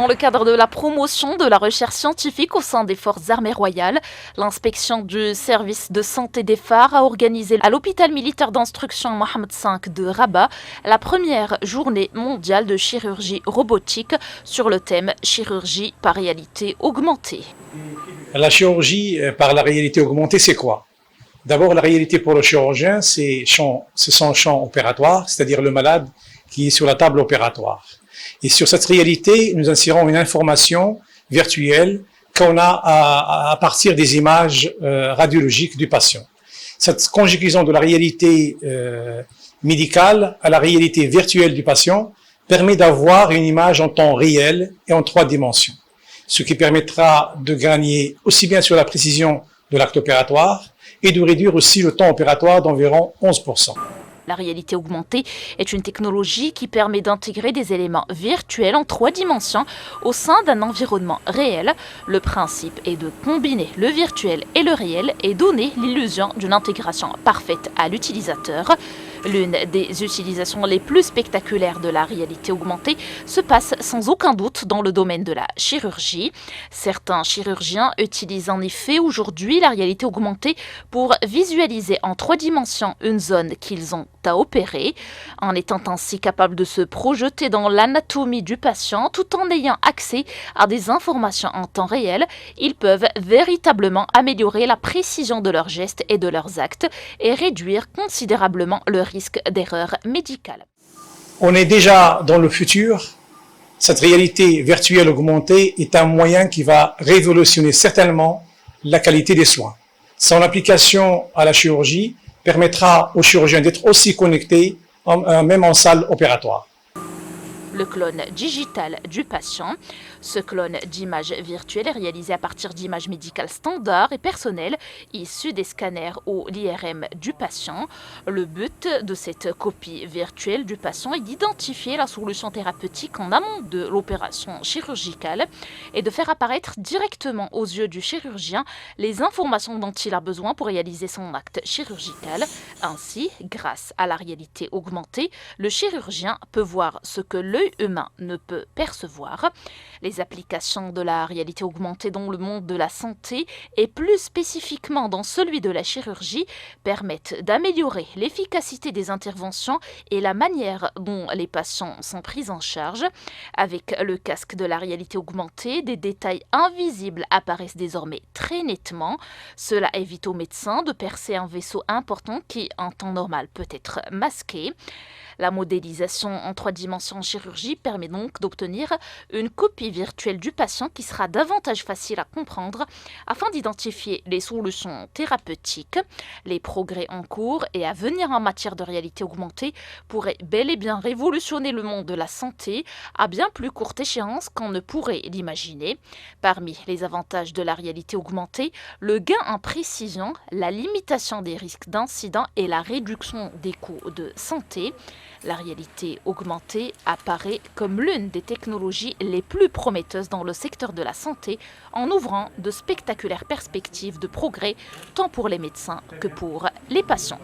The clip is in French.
Dans le cadre de la promotion de la recherche scientifique au sein des forces armées royales, l'inspection du service de santé des phares a organisé à l'hôpital militaire d'instruction Mohamed V de Rabat la première journée mondiale de chirurgie robotique sur le thème chirurgie par réalité augmentée. La chirurgie par la réalité augmentée, c'est quoi? D'abord, la réalité pour le chirurgien, c'est son champ opératoire, c'est-à-dire le malade qui est sur la table opératoire. Et sur cette réalité, nous insérons une information virtuelle qu'on a à partir des images radiologiques du patient. Cette conjugaison de la réalité médicale à la réalité virtuelle du patient permet d'avoir une image en temps réel et en 3 dimensions, ce qui permettra de gagner aussi bien sur la précision de l'acte opératoire et de réduire aussi le temps opératoire d'environ 11%. La réalité augmentée est une technologie qui permet d'intégrer des éléments virtuels en 3 dimensions au sein d'un environnement réel. Le principe est de combiner le virtuel et le réel et donner l'illusion d'une intégration parfaite à l'utilisateur. L'une des utilisations les plus spectaculaires de la réalité augmentée se passe sans aucun doute dans le domaine de la chirurgie. Certains chirurgiens utilisent en effet aujourd'hui la réalité augmentée pour visualiser en 3 dimensions une zone qu'ils ont à opérer, en étant ainsi capables de se projeter dans l'anatomie du patient tout en ayant accès à des informations en temps réel. Ils peuvent véritablement améliorer la précision de leurs gestes et de leurs actes et réduire considérablement le risque d'erreur médicale. On est déjà dans le futur. Cette réalité virtuelle augmentée est un moyen qui va révolutionner certainement la qualité des soins. Son application à la chirurgie permettra aux chirurgiens d'être aussi connectés, même en salle opératoire. Le clone digital du patient. Ce clone d'image virtuelle est réalisé à partir d'images médicales standards et personnelles issues des scanners ou l'IRM du patient. Le but de cette copie virtuelle du patient est d'identifier la solution thérapeutique en amont de l'opération chirurgicale et de faire apparaître directement aux yeux du chirurgien les informations dont il a besoin pour réaliser son acte chirurgical. Ainsi, grâce à la réalité augmentée, le chirurgien peut voir ce que l'œil humain ne peut percevoir. Les applications de la réalité augmentée dans le monde de la santé et plus spécifiquement dans celui de la chirurgie permettent d'améliorer l'efficacité des interventions et la manière dont les patients sont pris en charge. Avec le casque de la réalité augmentée, des détails invisibles apparaissent désormais très nettement. Cela évite aux médecins de percer un vaisseau important qui, en temps normal, peut être masqué. La modélisation en 3 dimensions en chirurgie permet donc d'obtenir une copie virtuelle du patient qui sera davantage facile à comprendre afin d'identifier les solutions thérapeutiques. Les progrès en cours et à venir en matière de réalité augmentée pourraient bel et bien révolutionner le monde de la santé à bien plus courte échéance qu'on ne pourrait l'imaginer. Parmi les avantages de la réalité augmentée, le gain en précision, la limitation des risques d'incidents et la réduction des coûts de santé. La réalité augmentée apparaît comme l'une des technologies les plus prometteuses dans le secteur de la santé en ouvrant de spectaculaires perspectives de progrès tant pour les médecins que pour les patients.